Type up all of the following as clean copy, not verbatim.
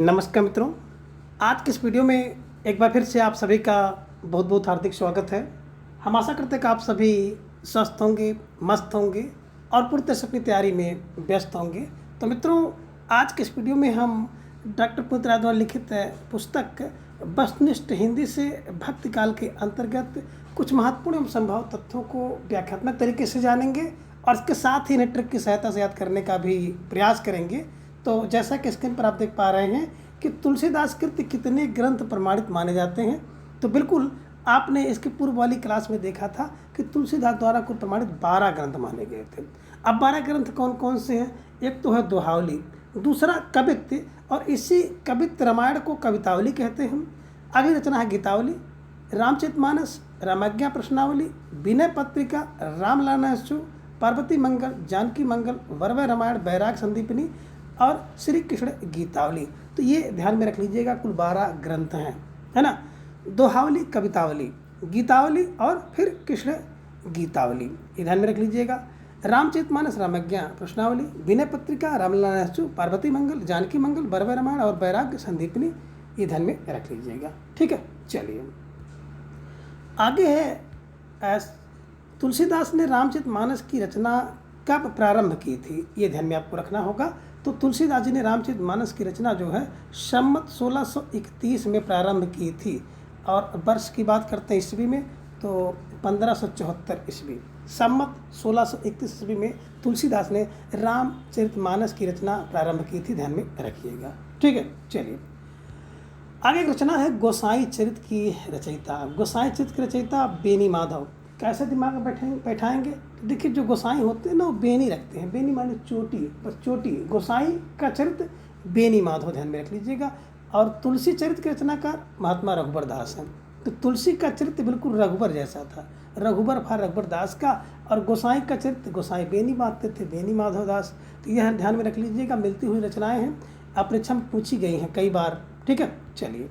नमस्कार मित्रों, आज के इस वीडियो में एक बार फिर से आप सभी का बहुत बहुत हार्दिक स्वागत है। हम आशा करते हैं कि आप सभी स्वस्थ होंगे, मस्त होंगे और पूरी तरह से अपनी तैयारी में व्यस्त होंगे। तो मित्रों, आज के इस वीडियो में हम डॉक्टर पुनीत राय द्वारा लिखित पुस्तक वस्तुनिष्ठ हिंदी से भक्ति काल के अंतर्गत कुछ महत्वपूर्ण एवं संभव तथ्यों को व्याख्यात्मक तरीके से जानेंगे और इसके साथ ही इन्हें ट्रिक की सहायता से याद करने का भी प्रयास करेंगे। तो जैसा कि स्क्रीन पर आप देख पा रहे हैं कि तुलसीदास कृत कितने ग्रंथ प्रमाणित माने जाते हैं। तो बिल्कुल आपने इसके पूर्व वाली क्लास में देखा था कि तुलसीदास द्वारा कुल प्रमाणित 12 ग्रंथ माने गए थे। अब 12 ग्रंथ कौन कौन से हैं? एक तो है दोहावली, दूसरा कवित्त, और इसी कवित्त रामायण को कवितावली कहते हैं। अगली रचना है गीतावली, रामचरितमानस, रामाज्ञा प्रश्नावली, विनय पत्रिका, रामललाश्रु, पार्वती मंगल, जानकी मंगल, वरवय रामायण, बैराग संदीपनी और श्री कृष्ण गीतावली। तो ये ध्यान में रख लीजिएगा, कुल 12 ग्रंथ हैं, है ना। दोहावली, कवितावली, गीतावली और फिर कृष्ण गीतावली, ये ध्यान में रख लीजिएगा। रामचरितमानस, रामाज्ञा प्रश्नावली, विनय पत्रिका, रामललाश्रु, पार्वती मंगल, जानकी मंगल, वरवय रामायण और बैराग संदीपनी, ये ध्यान में रख लीजिएगा। ठीक है, चलिए आगे है। तुलसीदास ने रामचरितमानस की रचना कब प्रारंभ की थी, ये ध्यान में आपको रखना होगा। तो तुलसीदास जी ने रामचरितमानस की रचना जो है संवत 1631 में प्रारंभ की थी, और वर्ष की बात करते हैं ईस्वी में तो 1574 ईस्वी, संवत 1631 ईस्वी में तुलसीदास ने रामचरितमानस की रचना प्रारंभ की थी, ध्यान में रखिएगा। ठीक है, चलिए आगे एक रचना है गोसाई चरित की रचयिता। गोसाई चरित की रचयिता बेनी माधव। कैसे दिमाग में बैठाएंगे? तो देखिए, जो गोसाई होते हैं ना वो बेनी रखते हैं। बेनी माने चोटी, बस चोटी। गोसाई का चरित्र बेनी माधव, ध्यान में रख लीजिएगा। और तुलसी चरित्र के रचनाकार महात्मा रघुबर दास हैं। तो तुलसी का चरित्र बिल्कुल रघुबर जैसा था, रघुबर था रघुबर दास का, और गोसाई का चरित्र गोसाई बेनी मानते थे, बेनी माधव दास। तो यह ध्यान में रख लीजिएगा, मिलती हुई रचनाएँ हैं, परीक्षा में पूछी गई हैं कई बार। ठीक है, चलिए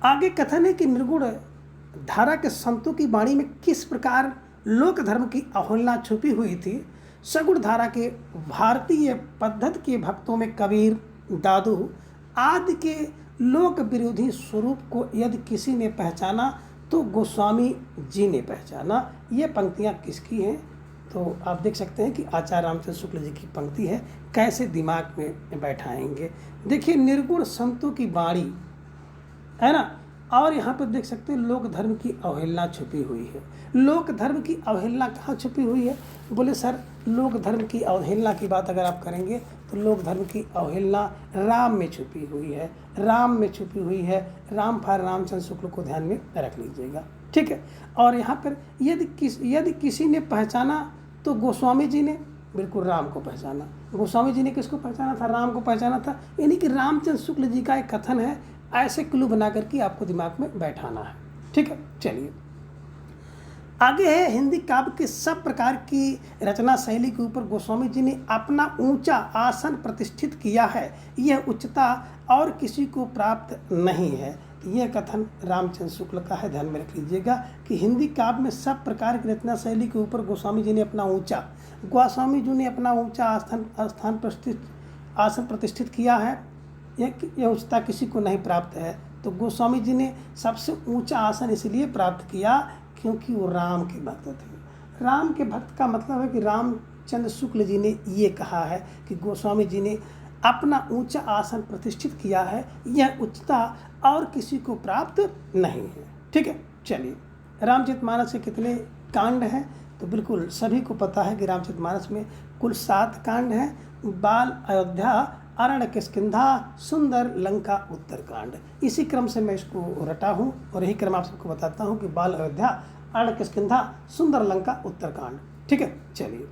आगे कथन है कि निर्गुण धारा के संतों की वाणी में किस प्रकार लोक धर्म की अवहेलना छुपी हुई थी। सगुण धारा के भारतीय पद्धति के भक्तों में कबीर, दादू आदि के लोक विरोधी स्वरूप को यदि किसी ने पहचाना तो गोस्वामी जी ने पहचाना। ये पंक्तियाँ किसकी हैं? तो आप देख सकते हैं कि आचार्य रामचंद्र शुक्ल जी की पंक्ति है। कैसे दिमाग में बैठाएंगे? देखिए, निर्गुण संतों की वाणी, है ना, और यहाँ पर देख सकते हैं लोक धर्म की अवहेलना छुपी हुई है। लोक धर्म की अवहेलना कहाँ छुपी हुई है? बोले सर, लोक धर्म की अवहेलना की बात अगर आप करेंगे तो लोक धर्म की अवहेलना राम में छुपी हुई है, राम में छुपी हुई है। राम फार रामचंद्र शुक्ल को ध्यान में रख लीजिएगा। ठीक है, और यहाँ पर यदि किसी ने पहचाना तो गोस्वामी जी ने बिल्कुल राम को पहचाना। गोस्वामी जी ने किसको पहचाना था? राम को पहचाना था। यानी कि रामचंद्र शुक्ल जी का एक कथन है, ऐसे क्लू बना करके आपको दिमाग में बैठाना है। ठीक है, चलिए आगे है। हिंदी काव्य के सब प्रकार की रचना शैली के ऊपर गोस्वामी जी ने अपना ऊंचा आसन प्रतिष्ठित किया है। यह उच्चता और किसी को प्राप्त नहीं है। यह कथन रामचंद्र शुक्ल का है, ध्यान में रख लीजिएगा कि हिंदी काव्य में सब प्रकार की रचना शैली के ऊपर गोस्वामी जी ने अपना ऊंचा आसन प्रतिष्ठित किया है। यह उच्चता किसी को नहीं प्राप्त है। तो गोस्वामी जी ने सबसे ऊंचा आसन इसलिए प्राप्त किया क्योंकि वो राम के भक्त थे। राम के भक्त का मतलब है कि रामचंद्र शुक्ल जी ने ये कहा है कि गोस्वामी जी ने अपना ऊंचा आसन प्रतिष्ठित किया है, यह उच्चता और किसी को प्राप्त नहीं है। ठीक है, चलिए रामचरितमानस के कितने कांड हैं? तो बिल्कुल सभी को पता है कि रामचरितमानस में कुल 7 कांड हैं। बाल, अयोध्या, अरण्य किष्किंधा, सुंदर, लंका, उत्तरकांड। इसी क्रम से मैं इसको रटा हूँ और यही क्रम आप सबको बताता हूँ कि बाल, अयोध्या, अरण्य किष्किंधा, सुंदर, लंका, उत्तरकांड। ठीक है, चलिए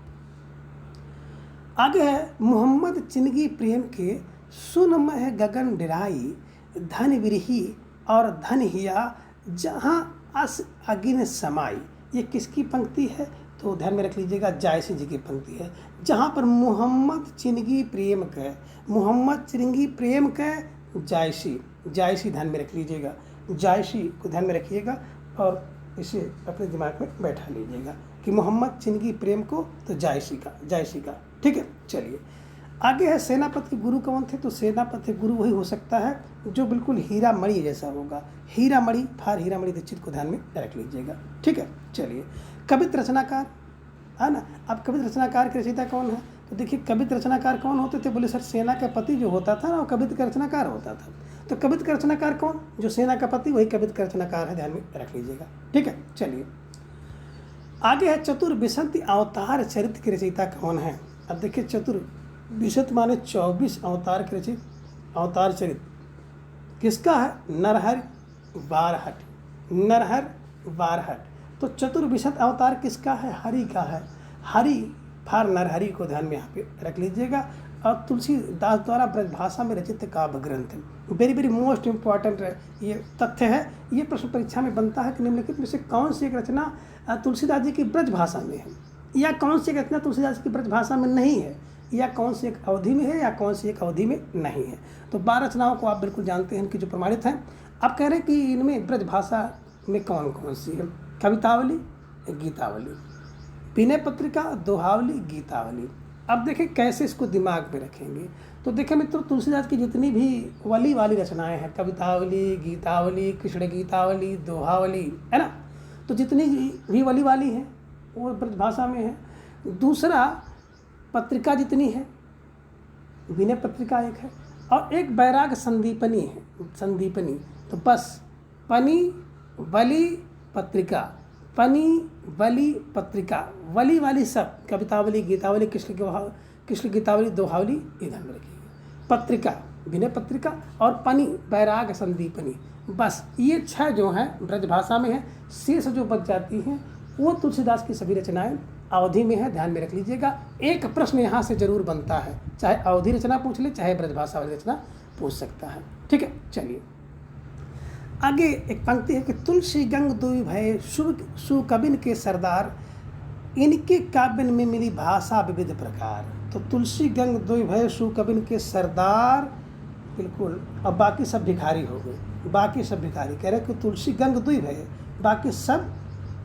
आगे है। मोहम्मद चिनगी प्रेम के सुन मह गगन डिराई, धन विरही और धन हिया, जहाँ अस अगिन समाई। ये किसकी पंक्ति है? तो ध्यान में रख लीजिएगा, जायसी जी की पंक्ति है। जहाँ पर मोहम्मद चिनगी प्रेम के जायसी ध्यान में रख लीजिएगा। जायसी को ध्यान में रखिएगा और इसे अपने दिमाग में बैठा लीजिएगा कि मोहम्मद चिनगी प्रेम को तो जायसी का। ठीक है, चलिए आगे है सेनापति के गुरु कौन थे, तो सेनापति के गुरु वही हो सकता है जो बिल्कुल हीरा मणि जैसा होगा। हीरा मणि, फार हीरा मणि दीक्षित को ध्यान में रख लीजिएगा। ठीक है, चलिए कवित्र रचनाकार है ना। अब कवित्र रचनाकार के रचयिता कौन है, तो देखिए कवित्र रचनाकार कौन होते थे, बोले सर सेना का पति जो होता था ना वो कवित्र का रचनाकार होता था। तो कवित्र का रचनाकार कौन, जो सेना का पति वही कवित्र का रचनाकार है, ध्यान में रख लीजिएगा। ठीक है, चलिए आगे है चतुर्विंशति अवतार चरित्र के रचयिता कौन है। अब देखिए चतुर्विंशत माने 24 अवतार के रचित अवतार चरित्र किसका है, नरहर बारहट, नरहर बारहट। तो चतुर्विंशत अवतार किसका है, हरि का है। हरि फार नरहरि को ध्यान में यहाँ पे रख लीजिएगा। और तुलसीदास द्वारा ब्रजभाषा में रचित काव्य ग्रंथ, वेरी वेरी मोस्ट इम्पॉर्टेंट ये तथ्य है। ये प्रश्न परीक्षा में बनता है कि निम्नलिखित में से कौन सी एक रचना तुलसीदास जी की ब्रजभाषा में है, या कौन सी एक रचना तुलसीदास की ब्रजभाषा में नहीं है, या कौन सी एक अवधि में है, या कौन सी एक अवधि में नहीं है। तो 12 रचनाओं को आप बिल्कुल जानते हैं कि जो प्रमाणित हैं। आप कह रहे हैं कि इनमें ब्रजभाषा में कौन कौन सी है, कवितावली, गीतावली, विनय पत्रिका, दोहावली, गीतावली। अब देखें कैसे इसको दिमाग में रखेंगे। तो देखें मित्रों, तुलसीदास की जितनी भी वली वाली रचनाएं हैं, कवितावली, गीतावली, कृष्ण गीतावली, दोहावली, है ना, तो जितनी भी वली वाली हैं वो ब्रजभाषा में है। दूसरा पत्रिका जितनी है, विनय पत्रिका एक है, और एक बैराग संदीपनी है, संदीपनी। तो बस पनी वली पत्रिका, पनी वली पत्रिका, वली वाली सब, कवितावली, गीतावली, कृष्ण गीतावली, दोहावली, इधर में रखिएगा। पत्रिका विनय पत्रिका और पनी बैराग संदीपनी, बस ये 6 जो हैं ब्रजभाषा में है। शेष जो बच जाती हैं वो तुलसीदास की सभी रचनाएं अवधि में है, ध्यान में रख लीजिएगा। एक प्रश्न यहाँ से जरूर बनता है, चाहे अवधि रचना पूछ ले, चाहे ब्रजभाषा वाली रचना पूछ सकता है। ठीक है, चलिए आगे एक पंक्ति है कि तुलसी गंग दुई भय शुभ सुकबिन के सरदार, इनके काव्य में मिली भाषा विविध प्रकार। तो तुलसी गंग दुई भय सुकबिन के सरदार, बिल्कुल। अब बाकी सब भिखारी हो गए, बाकी सब भिखारी। कह रहे कि तुलसी गंग दुई भय, बाकी सब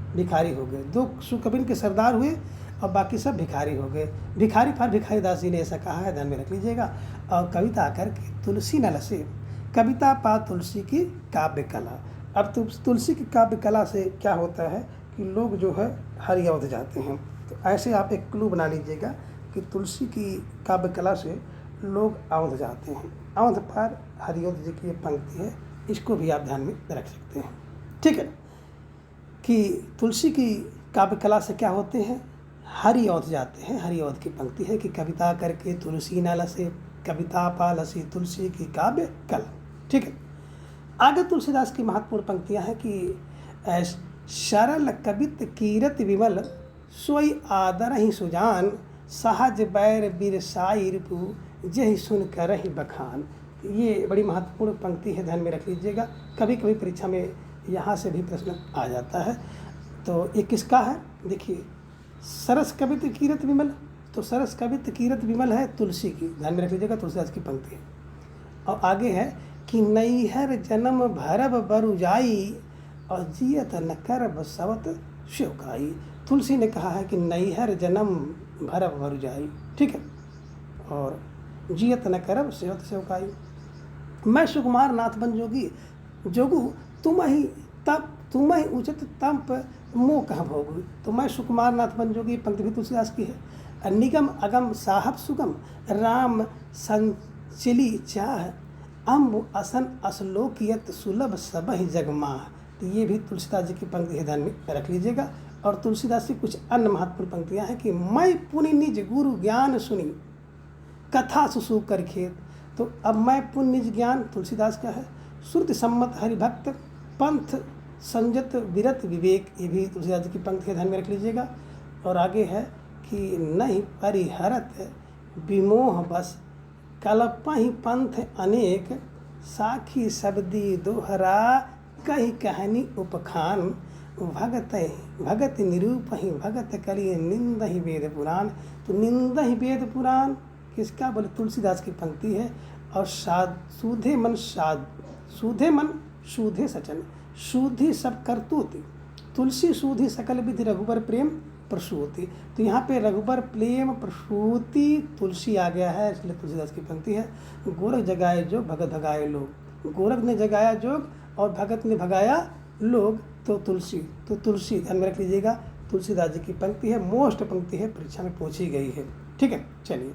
भिखारी हो गए। 2 सुकबिन के सरदार हुए और बाकी सब भिखारी हो गए। भिखारी फार भिखारी दास जी ने ऐसा कहा है, ध्यान में रख लीजिएगा। और कविता आकर के तुलसी न लसे, कविता पा तुलसी की काव्य कला। अब तुलसी की काव्य कला से क्या होता है कि लोग जो है हरिअवध जाते हैं। तो ऐसे आप एक क्लू बना लीजिएगा कि तुलसी की काव्य कला से लोग अवध जाते हैं। अवध पर हरिअवध जी की ये पंक्ति है, इसको भी आप ध्यान में रख सकते हैं। ठीक है, कि तुलसी की काव्य कला से क्या होते हैं, हरिअवध जाते हैं। हरिअवध की पंक्ति है कि कविता करके तुलसी न लसे, कविता पा लसी तुलसी की काव्य कला। ठीक है, आगे तुलसीदास की महत्वपूर्ण पंक्तियां हैं कि सरल कवित कीरत विमल, सोई आदर ही सुजान, सहज बैर बिरसाई रिपु, जहि सुन कर ही बखान। ये बड़ी महत्वपूर्ण पंक्ति है, ध्यान में रख लीजिएगा। कभी कभी परीक्षा में यहाँ से भी प्रश्न आ जाता है। तो ये किसका है, देखिए सरस कवित कीरत विमल, तो सरस कवित कीरत विमल है तुलसी की, ध्यान में रख लीजिएगा, तुलसीदास की पंक्ति है। और आगे है कि नैहर जन्म भरब बरु जाई, और जियत न करब सवत शिवकाई। तुलसी ने कहा है कि नैहर जन्म भरब बरु जाई, ठीक है, और जियत न करब सवत शिवकाई। मैं सुकुमार नाथ बन जोगी, जोगू तुम ही उचित तंप मोह कह भोगू। तो मैं सुकुमार नाथ बन जोगी, पंक्ति भी तुलसीदास की है। निगम अगम साहब सुगम, राम संचिली चाह, अम्ब असन असलोकियत सुलभ सबहि जगमाह। तो ये भी तुलसीदास जी की पंक्ति है, ध्यान में रख लीजिएगा। और तुलसीदास की कुछ अन्य महत्वपूर्ण पंक्तियाँ हैं कि मैं पुनि निज गुरु ज्ञान सुनी, कथा सुसु कर खेत। तो अब मैं पुण्य निज ज्ञान तुलसीदास का है। श्रुति सम्मत हरिभक्त, पंथ संजत विरत विवेक, ये भी तुलसीदास जी की पंक्ति है, ध्यान में रख लीजिएगा। और आगे है कि नहीं परिहरत विमोह बस, कल्पहि पंथ अनेक, साखी शब्दी दोहरा, कही कहानी उपखान, भगत निरूपहि भगत कलिय निंदहि वेद पुराण। तो निंदहि वेद पुराण किसका, बोले तुलसीदास की पंक्ति है। और सूधे मन सूधे सचन, सूधी सब करतूति, तुलसी सूधी सकल विधि रघुवर प्रेम, प्रसूति। तो यहाँ पे रघुबर प्रेम प्रसूति तुलसी आ गया है, इसलिए तुलसीदास की पंक्ति है। गोरख जगाए जोग भगत भगाए लोग, गोरख ने जगाया जोग और भगत ने भगाया लोग, तो तुलसी ध्यान में रख लीजिएगा, तुलसीदास जी की पंक्ति है, मोस्ट पंक्ति है, परीक्षा में पूछी गई है। ठीक है, चलिए।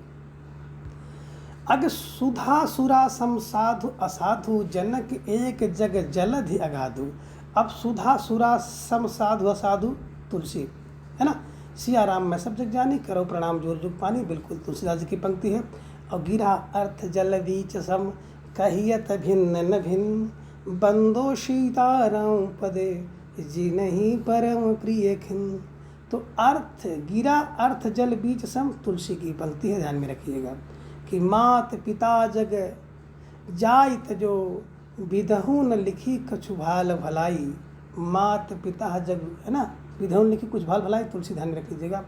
अग सुधा सुरा सम साधु असाधु, जनक एक जग जलधि अगाधु। अब सुधा सुरा सम साधु असाधु तुलसी, है ना। सिया राम मैं सब जग जानी, करो प्रणाम जोर जुग पानी, बिल्कुल तुलसीदास जी की पंक्ति है। और गिरा अर्थ जल बीच सम, कहियत भिन्न न भिन्न, बंदो सीताराम पदे, जी नहीं परम प्रिय खिन। तो अर्थ गिरा अर्थ जल बीच सम तुलसी की पंक्ति है, ध्यान में रखिएगा कि मात पिता जग जाइत जो, विधहु न लिखी कछु भाल भलाई। मात पिता जग, है ना, विधहु न लिखी कुछ भाल भलाई, तुलसी ध्यान में रख लीजिएगा।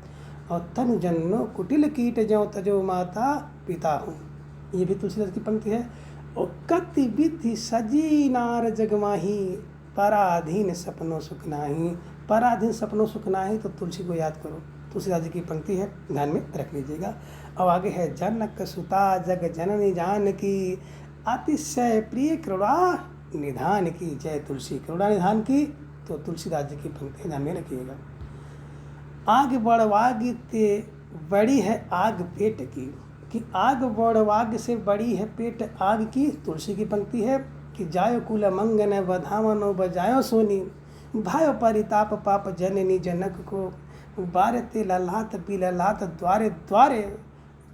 और तन जन्नो कुटिल कीट ज्यों तजो माता पिता हूँ, ये भी तुलसीदास की पंक्ति है। और कति विधि सजी नार जगमाही, पराधीन सपनों सुख नाही। पराधीन सपनों सुख नाही, तो तुलसी को याद करो, तुलसीदास जी की पंक्ति है, ध्यान में रख लीजिएगा। और आगे है जनक सुता जग जननी जान की, अतिशय प्रिय करुणा निधान की। जय तुलसी, करुणा निधान की, तो तुलसीदास जी की पंक्ति ध्यान में रखिएगा। आग बढ़वाग ते बड़ी है आग पेट की, कि आग बढ़वाग से बड़ी है पेट आग की, तुलसी की पंक्ति है। कि जायो कुल मंगन बधावनो बजायो सोनी, भायो परिताप पाप जननी जनक को, बारते ललात बिललात द्वारे द्वारे,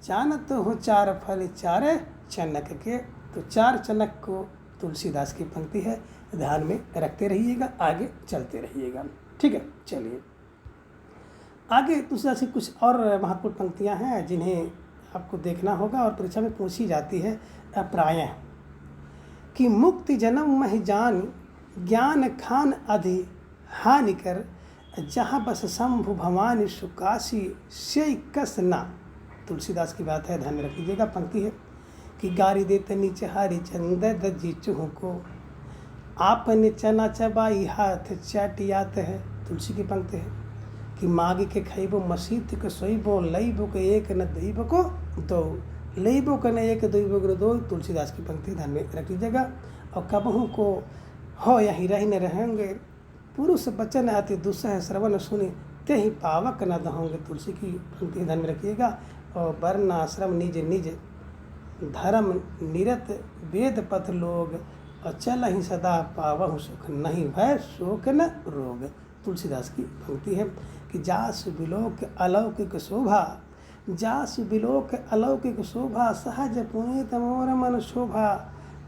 जानत हो चार फल चारे चनक के। तो चार चनक को तुलसीदास की पंक्ति है, ध्यान में रखते रहिएगा, आगे चलते रहिएगा। ठीक है, चलिए आगे तुलसीदास की कुछ और महत्वपूर्ण पंक्तियां हैं जिन्हें आपको देखना होगा और परीक्षा में पूछी जाती है प्रायः। कि मुक्ति जन्म महि जान, ज्ञान खान अधि हानि कर, जहाँ बस शंभु भवानी सुकाशी से कस ना। तुलसीदास की बात है, ध्यान में रख लीजिएगा, पंक्ति है कि गारी देते नीचे हरि चंद दजी चूह को, आपने चना चबाई हाथ चाटियात है। तुलसी की पंक्ति है कि मागी के खैबो मसीत के सोईबो, लईबो के एक न दुईबो को दो, लईबो के न एक दुईबो को दो। तुलसीदास की पंक्ति ध्यान में रख लीजिएगा। और कबहू को हो यहीं रही न रहेंगे, पुरुष बचन अति दुस्सह श्रवण सुनि, ते ही पावक न दहोंगे। तुलसी की पंक्ति ध्यान में रखिएगा। और वर्ण आश्रम निज निज धर्म निरत, वेद पथ लोग, और चल ही सदा पावहु सुख, नहीं भय शोक न रोग। तुलसीदास की पंक्ति है कि जासु बिलोक अलौकिक शोभा, जासु बिलोक अलौकिक शोभा, सहज पुनीत मोर मन शोभा।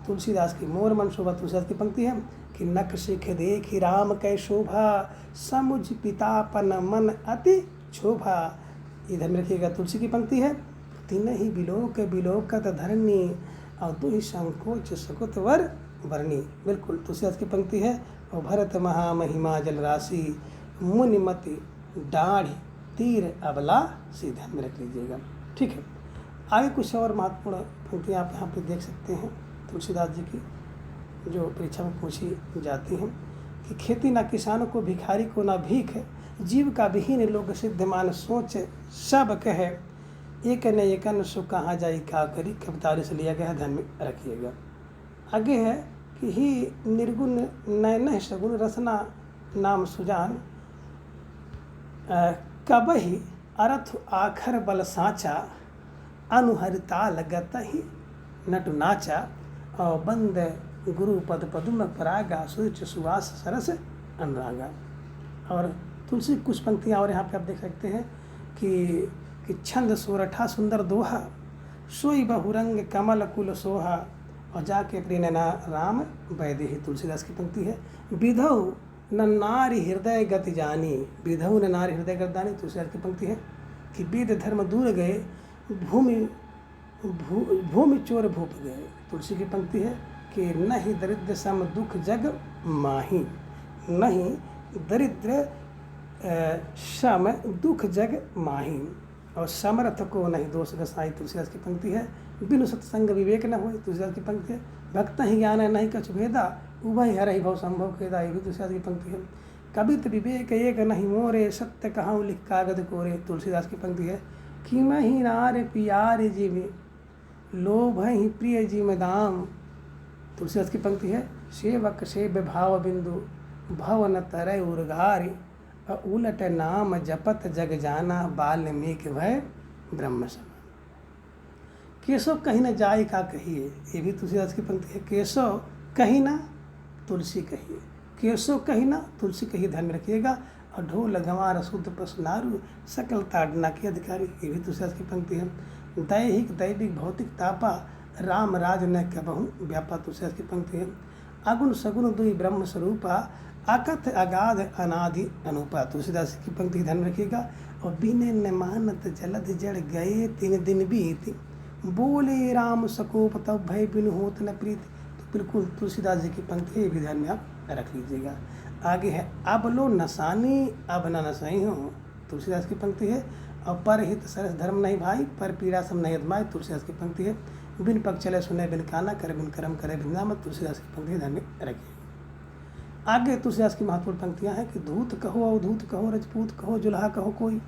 तुलसीदास की मोर मन शोभा तुलसीदास की पंक्ति है कि नख शिख देखी राम कै शोभा, समुझ पितापन मन अति क्षोभा। इधर में रखिएगा, तुलसी की पंक्ति है तीन ही बिलोक बिलोकत धरणी, और दो ही संकोच सकुत वर वर्णी। बिल्कुल तुलसीदास की पंक्ति है। और भरत महामहिमा जल राशि, मुनिमति डाढ़ी तीर अबला सी, ध्यान में रख लीजिएगा। ठीक है, आगे कुछ और महत्वपूर्ण पंक्तियाँ आप यहाँ पे देख सकते हैं तुलसीदास जी की, जो परीक्षा में पूछी जाती हैं। कि खेती ना किसानों को, भिखारी को ना भीख, जीव का विहीन लोग सिद्धमान सोच सब कहे, एक न एक न सो कहाँ जाई का करी। कवितारी से लिया गया है, ध्यान में रखिएगा। आगे है कि ही निर्गुण नयन सगुण रसना नाम सुजान, कबहि अर्थ आखर बल साँचा, अनुहरिता लगत ही नटु नाचा, और बंद गुरु पद पदुम परागा, सूच सुवास सरस अनुरागा। और तुलसी कुछ पंक्तियाँ और यहाँ पे आप देख सकते हैं कि छंद सोरठा सुंदर दोहा, सोई बहुरंग कमल कुल सोहा, और जाके प्रेम राम वैदेही। तुलसीदास की पंक्ति है विधौ न नारी हृदय गति जानी, विधौ न नारी हृदय गति जानी। तुलसीदास की पंक्ति है कि वेद धर्म दूर गए, भूमि चोर भूप गए। तुलसी की पंक्ति है कि नहीं दरिद्र सम दुख जग माही, नहीं दरिद्र सम दुख जग माही, और समर्थ को नहीं दोष गसाई। तुलसीदास की पंक्ति है बिनु सत्संग विवेक न होय। तुलसीदास की पंक्ति है भक्त ही ज्ञान नहीं कछु भेदा, उभय हरहि भव संभव खेदा। ये भी तुलसीदास की पंक्ति है कवित विवेक एक नहीं मोरे, सत्य कहाँ लिख कागज कोरे। तुलसीदास की पंक्ति है कि मही नार पियारे जिमे, लोभ ही प्रिय जिम दाम। तुलसीदास की पंक्ति है सेवक से भाव बिंदु, भव न तरय उर्गारी, उलट नाम जपत जग जाना, बाल्मीकि भय ब्रह्म समान। केशव कहीं न जाए का कहिए, ये भी तुलसीदास की पंक्ति है। केशव कहीं ना तुलसी कहिए, केशव कहीं ना तुलसी कहिए, ध्यान में रखिएगा। और ढोल गंवार शुद्ध प्रश्नारु, सकल ताड़ना के अधिकारी, ये भी तुलसीदास की पंक्ति है। दैहिक दैविक भौतिक तापा, राम राज न कबहु व्यापा। तुलसीदास की पंक्ति है। अगुण सगुण दुई ब्रह्म स्वरूपा, अकथ अगाध अनादि अनुपा। तुलसीदास की पंक्ति ध्यान में रखिएगा। और बिने न मानत जलद जड़ गए, 3 दिन बीत, बोले राम सकोप तब भय बिनु होत न प्रीत। तो बिल्कुल तुलसीदास जी की पंक्ति है, ये भी ध्यान में आप रख लीजिएगा। आगे है अब लो नसानी अब न नसाई हूँ। तुलसीदास की पंक्ति है। और पर हित सरस धर्म नहीं भाई, पर पीड़ा सम नहीं अदमाई। तुलसीदास की पंक्ति है। बिन पग चले सुने बिन काना, करे बिन कर्म करे बिन नाम। तुलसीदास की पंक्ति ध्यान में रखिए। आगे तुलसीदास की महत्वपूर्ण पंक्तियाँ हैं कि धूत कहो अवधूत कहो, रजपूत कहो जुल्हा कहो कोई।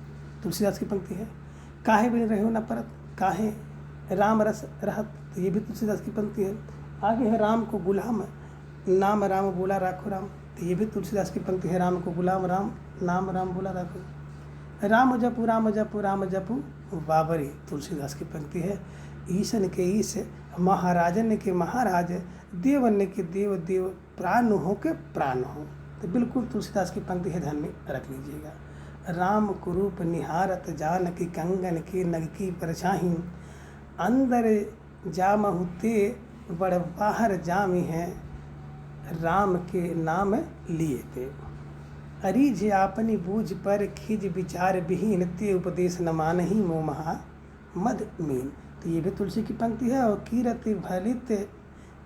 तुलसीदास की पंक्ति है। काहे बिन रहो न परत, काहे राम रस रहत। तो ये भी तुलसीदास की पंक्ति है। आगे है राम को गुलाम, नाम राम बोला राखो राम। तो ये भी तुलसीदास की पंक्ति है। राम को गुलाम राम, नाम राम बोला राखो। राम जपु राम जपु राम जपु बाबरी। तुलसीदास की पंक्ति है। ईशन के ईश, महाराजन के महाराज, देवन के देव देव, प्राण हो के प्राण हो। तो बिल्कुल तुलसीदास की पंक्ति है, ध्यान में रख लीजिएगा। राम कुरूप निहारत, जान की कंगन के नग की परछाही, अंदर जामहु ते बड़ बाहर जामी है, राम के नाम लिए थे। अरीझ आपनी बूझ पर खिज विचार विहीन, ते उपदेश न मानही मोह महा मद मीन। तो ये भी तुलसी की पंक्ति है। और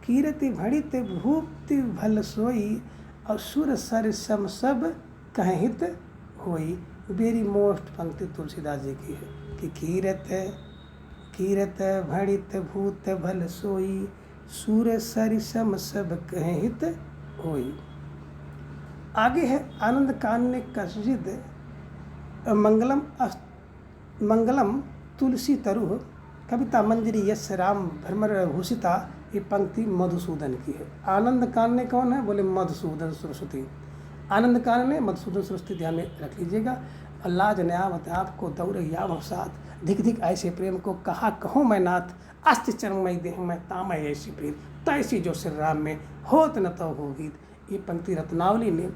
कीरति भड़ित भूप्ति भल सोई, और सुर सर सम सब कहित होई। वेरी मोस्ट पंक्ति तुलसीदास जी की है कि कीरत भड़ित भूत भल सोई, सुर सर सम सब कहित होई। आगे है आनंद कान्य कसिद, मंगलम तुलसी तरुह, कविता मंजरी यश राम भ्रमर भूषिता। ये पंक्ति मधुसूदन की है। आनंद कान्य कौन है? बोले मधुसूदन सरस्वती। आनंद कान्य मधुसूदन सरस्वती, ध्यान में रख लीजिएगा। अल्लाह न्यावत आपको दौड़ याव साथ, धिक धिक ऐसे प्रेम को कहा कहो मैं नाथ, अस्ति चरमय देह में तामय ऐसी प्रीत, तैसी जो श्री राम में होत न तो हो गीत। ये पंक्ति रत्नावली ने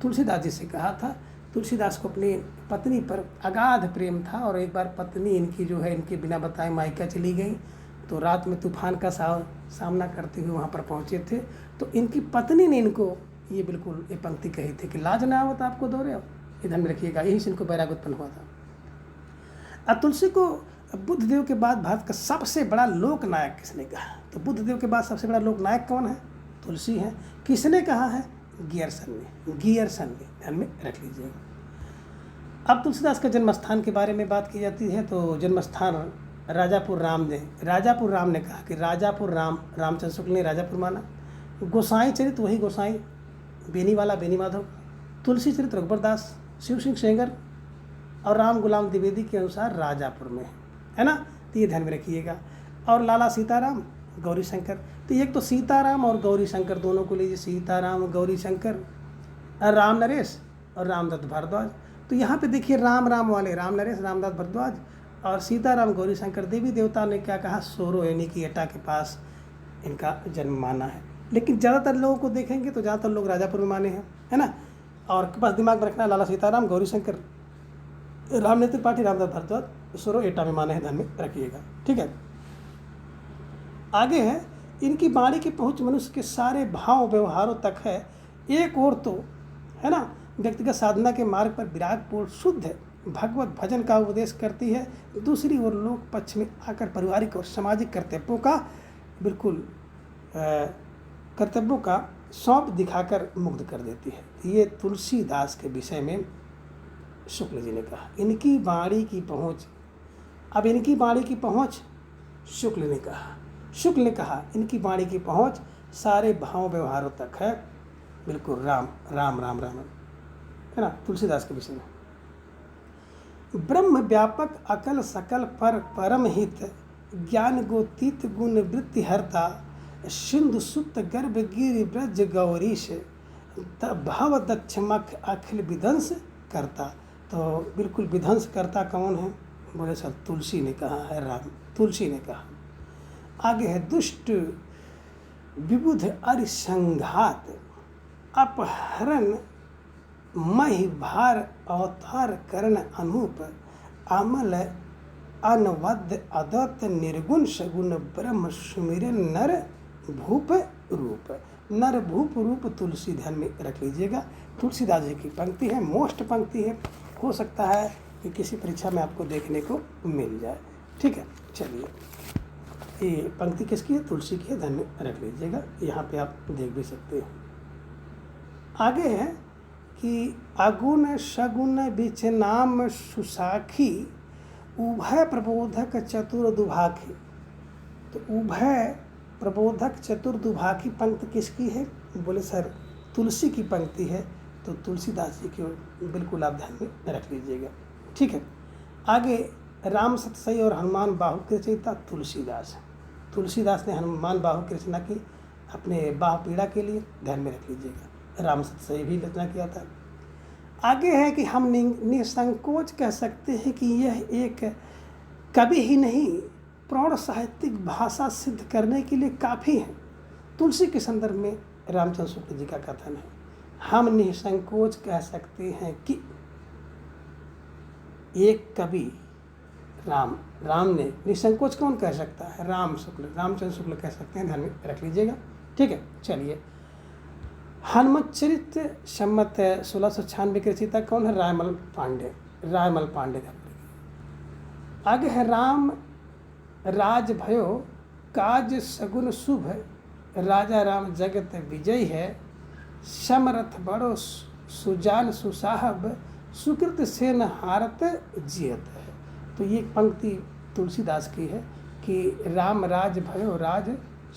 तुलसीदास जी से कहा था। तुलसीदास को अपनी पत्नी पर अगाध प्रेम था, और एक बार पत्नी इनकी जो है इनके बिना बताए मायका चली गई। तो रात में तूफान का सामना करते हुए वहाँ पर पहुँचे थे। तो इनकी पत्नी ने इनको ये बिल्कुल ये पंक्ति कही थी कि लाज न आवत आपको दौरे। इधर में रखिएगा, यही से इनको वैराग उत्पन्न हुआ था। तुलसी को बुद्धदेव के बाद भारत का सबसे बड़ा लोक नायक किसने कहा? तो बुद्धदेव के बाद सबसे बड़ा लोक नायक कौन है? तुलसी है। किसने कहा है? गियरसन ने। ध्यान में रख लीजिएगा। अब तुलसीदास का जन्म स्थान के बारे में बात की जाती है। तो जन्म स्थान राजापुर राम ने कहा कि राजापुर रामचंद्र शुक्ल ने राजापुर माना। गोसाई चरित्र वही गोसाई, बेनीवाला बेनी माधव। तुलसी चरित्र रघुबरदास, शिव सिंह सेंगर और राम गुलाम द्विवेदी के अनुसार राजापुर में है ना। तो ये ध्यान में रखिएगा। और लाला सीताराम गौरी शंकर। तो एक तो सीताराम और गौरी शंकर दोनों को लीजिए, सीताराम गौरी शंकर, राम नरेश और रामदत्त भारद्वाज। तो यहाँ पे देखिए राम वाले राम नरेश रामदत्त भारद्वाज, और सीताराम गौरी शंकर। देवी देवता ने क्या कहा? सोरो यानी कि एटा के पास इनका जन्म माना है। लेकिन ज़्यादातर लोगों को देखेंगे तो ज़्यादातर लोग राजापुर में माने हैं, है ना। और बस दिमाग में रखना, लाला सीताराम गौरी शंकर रामनेत्र त्रिपाठी रामदत्त भारद्वाज सोरो एटा में माने हैं, ध्यान में रखिएगा। ठीक है। आगे है इनकी वाणी की पहुंच मनुष्य के सारे भाव व्यवहारों तक है। एक ओर तो है ना व्यक्तिगत साधना के मार्ग पर विरागपूर्ण शुद्ध भगवत भजन का उपदेश करती है, दूसरी ओर लोक पक्ष में आकर पारिवारिक और सामाजिक कर्तव्यों का बिल्कुल कर्तव्यों का सौंप दिखाकर मुग्ध कर देती है। ये तुलसीदास के विषय में शुक्ल जी ने कहा। इनकी वाणी की पहुँच, अब इनकी वाणी की पहुँच शुक्ल ने कहा इनकी वाणी की पहुँच सारे भाव व्यवहारों तक है। बिल्कुल राम राम राम राम। है ना, तुलसीदास के विषय में। ब्रह्म व्यापक अकल सकल पर परम हित, ज्ञान गोतीत गुण वृत्ति हरता, सिंधु सुप्त गर्भ गिरि ब्रज गौरीश, भव दक्षमख अखिल विध्वंस करता। तो बिल्कुल विध्वंस करता कौन है? बोले सर तुलसी ने कहा है, राम तुलसी ने कहा। आगे है दुष्ट विबुध अरि संघात, अपहरण महि भार अवतार करण अनूप, अमल अनवद्य अदत्त निर्गुण सगुण ब्रह्म सुमिरन नर भूप रूप। नर भूप रूप तुलसी ध्यान में रख लीजिएगा। तुलसीदास जी की पंक्ति है, मोस्ट पंक्ति है, हो सकता है कि किसी परीक्षा में आपको देखने को मिल जाए। ठीक है, चलिए ये पंक्ति किसकी है? तुलसी की है, ध्यान में रख लीजिएगा। यहाँ पे आप देख भी सकते हैं। आगे है कि अगुण सगुण बीच नाम सुसाखी, उभय प्रबोधक चतुर दुभाखी। तो उभय प्रबोधक चतुर दुभाखी पंक्ति किसकी है? बोले सर तुलसी की पंक्ति है। तो तुलसीदास जी की बिल्कुल आप ध्यान में रख लीजिएगा। ठीक है, आगे राम सतसई और हनुमान बाहु की रचयिता तुलसीदास। तुलसीदास ने हनुमान बाहु की रचना की अपने बाह पीड़ा के लिए, ध्यान में रख लीजिएगा। राम सतसई भी रचना किया था। आगे है कि हम निसंकोच कह सकते हैं कि यह एक कवि ही नहीं प्रौढ़ साहित्यिक भाषा सिद्ध करने के लिए काफ़ी है। तुलसी के संदर्भ में रामचंद्र शुक्ल जी का कथन है, हम निसंकोच कह सकते हैं कि एक कवि राम ने, निसंकोच कौन कह सकता है? रामचंद्र शुक्ल कह सकते हैं, ध्यान में रख लीजिएगा। ठीक है, चलिए हनुमत चरित्र सम्मत 1696 के रचयिता कौन है? रायमल पांडे। आगे है राम राज भयो काज सगुन शुभ, राजा राम जगत विजय है, समरथ बड़ो सुजान सुसाहब, सुकृत सेन हारत जियत है। तो ये पंक्ति तुलसीदास की है कि राम राज भयो राज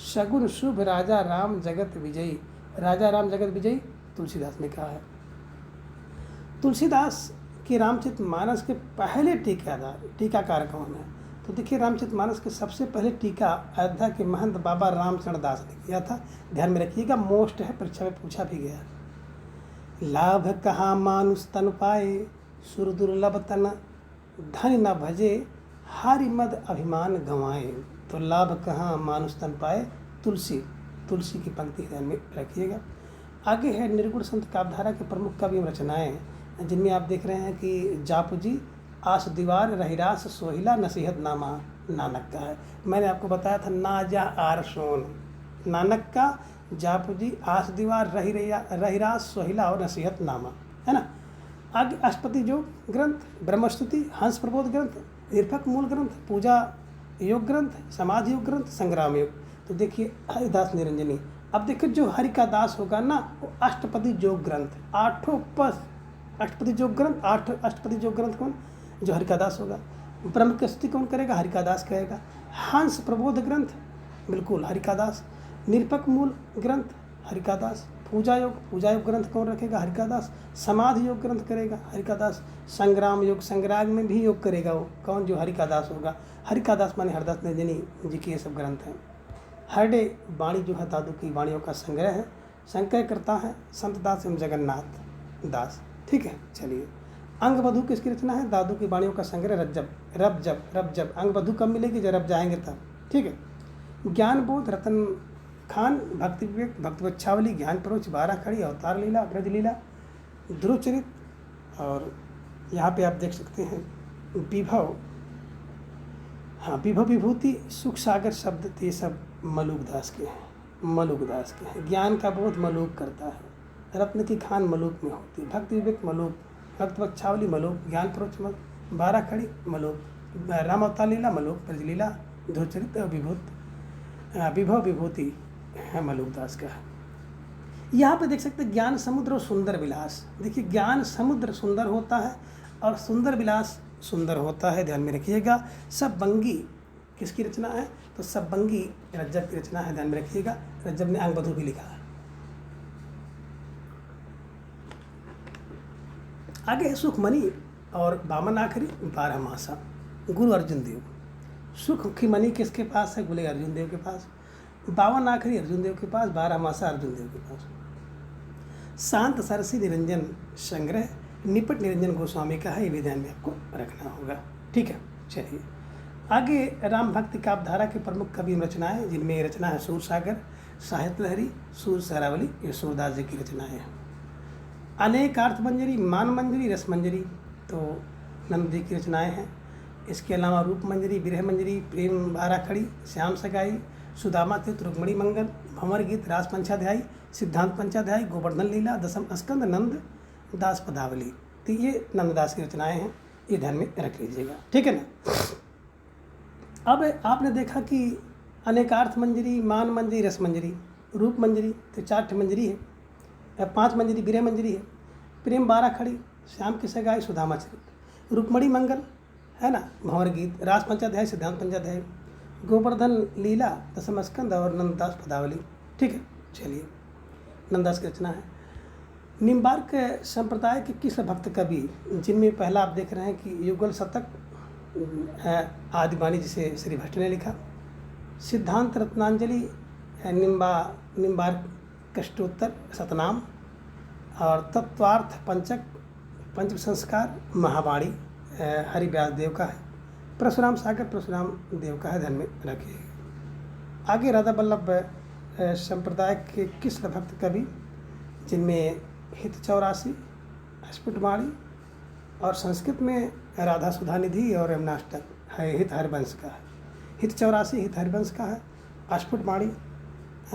सगुन शुभ, राजा राम जगत विजयी। राजा राम जगत विजयी तुलसीदास ने कहा है। तुलसीदास के रामचरितमानस के पहले टीकाकार कौन है? तो देखिए रामचरितमानस के सबसे पहले टीका अयोध्या के महंत बाबा रामचंद्र दास ने किया था, ध्यान में रखिएगा, मोस्ट है, परीक्षा में पूछा भी गया। लाभ कहाँ मानुष तन पाए, सुर दुर्लभ तन धन न भजे, हारि मद अभिमान गंवाए। तो लाभ कहाँ मानुष तन पाए, तुलसी की पंक्ति ध्यान में रखिएगा। आगे है निर्गुण संत काव्यधारा के प्रमुख कवि रचनाएं, जिनमें आप देख रहे हैं कि जापुजी आस दीवार रहिरास सोहिला नसीहत नामा नानक का है। मैंने आपको बताया था नाजा आर सोन नानक का, जापुजी आस दीवार रहिरास सोहिला और नसीहत नामा, है ना। आगे अष्टपति योग ग्रंथ, ब्रह्मस्तुति, हंस प्रबोध ग्रंथ, निरपक मूल ग्रंथ, पूजा योग ग्रंथ, समाधि योग ग्रंथ, संग्राम योग। तो देखिए हरिदास निरंजनी। अब देखिए जो हरि का दास होगा ना, वो अष्टपति योग ग्रंथ, आठों पस अष्टपति योग ग्रंथ, 8 अष्टपति योग ग्रंथ कौन? जो हरि का दास होगा। ब्रह्म की स्तुति कौन करेगा? हरि का दास करेगा। हंस प्रबोध ग्रंथ बिल्कुल हरि का दास। निरपक मूल ग्रंथ हरि का दास। पूजा योग ग्रंथ कौन रखेगा? हरि का दास। समाधि योग ग्रंथ करेगा हरि का दास। संग्राम में भी योग करेगा वो कौन? जो हरि का दास होगा। हरि का दास माने हरदास निरंजनी जी के ये सब ग्रंथ हैं। हरडे वाणी जो है दादू की वाणियों का संग्रह है, संग्रह करता है संत दास एवं जगन्नाथ दास। ठीक है, चलिए अंग बधू किसकी रचना है? दादू की वाणियों का संग्रह रब जब अंग बधू कब मिलेगी? जब रब जाएंगे तब। ठीक है, ज्ञान बोध रतन खान, भक्ति विवेक, भक्तवच्छावली, ज्ञान परोच, 12 खड़ी, अवतार लीला, ब्रज लीला, ध्रुव चरित। और यहाँ पे आप देख सकते हैं विभव, हाँ विभव विभूति, सुख सागर शब्द, ये सब मलूक दास के हैं। ज्ञान का बोध मलूक करता है, रत्न की खान मलूक में होती है, भक्ति विवेक मलूक, भक्तवच्छावली मलूक, ज्ञान परोच मलूक, 12 खड़ी मलूक, राम अवतार लीला मलूक, ब्रज लीला, ध्रुव चरित, विभव विभूति है मलूक दास का। यहाँ पे देख सकते हैं ज्ञान समुद्र और सुंदर विलास। देखिए ज्ञान समुद्र सुंदर होता है और सुंदर विलास सुंदर होता है, ध्यान में रखिएगा। सब बंगी किसकी रचना है? तो सब बंगी रज्जब की रचना है, ध्यान में रखिएगा। रज्जब ने अंग बधू भी लिखा है। आगे है सुखमणि और बामन आखिरी 12 मासा गुरु अर्जुन देव। सुख की मणि किसके पास है? बोले अर्जुन देव के पास। 52 आखिरी अर्जुन देव के पास, 12 मासा अर्जुन देव के पास। शांत सरसी निरंजन संग्रह निपट निरंजन गोस्वामी का है, ये भी ध्यान में आपको रखना होगा। ठीक है, चलिए आगे राम भक्ति काव्यधारा के प्रमुख कवि रचनाएं, जिनमें रचना है सूरसागर, साहित्य लहरी, सूर सहरावली, ये सूरदास जी की रचनाएं हैं। अनेक अर्थ मंजरी, मान मंजरी, रस मंजरी तो नंद जी की रचनाएं हैं। इसके अलावा रूप मंजरी, विरह मंजरी, प्रेम बारा खड़ी, श्याम सगाई, सुदामा तीर्थ, रुक्मणी मंगल, भंवर गीत, रास पंचाध्यायी, सिद्धांत पंचाध्यायी, गोवर्धन लीला, दसम स्कंद, नंद दास पदावली, तो ये नंददास की रचनाएं हैं, ये ध्यान में रख लीजिएगा। ठीक है ना। अब आपने देखा कि अनेकार्थ मंजरी, मान मंजरी, रस मंजरी, रूप मंजरी तो 4 मंजरी है, 5 मंजरी विरह मंजरी है, प्रेम बारा खड़ी, श्याम की सगाई, सुदामा चरित, रुक्मणी मंगल है ना, भंवर गीत, रास पंचाध्याय, सिद्धांत पंचाध्याय, गोवर्धन लीला, दसम स्कंद और नंददास पदावली। ठीक है, चलिए नंददास की रचना है। निम्बार्क संप्रदाय के किस भक्त कवि, जिनमें पहला आप देख रहे हैं कि युगल शतक आदिवाणी जिसे श्री भट्ट ने लिखा, सिद्धांत रत्नांजलि, निम्बार्क कष्टोत्तर शतनाम और तत्वार्थ पंचक, पंच संस्कार, महावाणी हरिव्यास देव का है, परशुराम सागर परशुराम देव का है, ध्यान में रखिए। आगे राधा वल्लभ संप्रदाय के किस भक्त कवि, जिनमें हित 84, स्फुटमाणी और संस्कृत में राधा सुधा निधि और यमुनाष्टक है, हित हरिवंश का है। हित 84 हित हरिवंश का है, स्फुटमाणी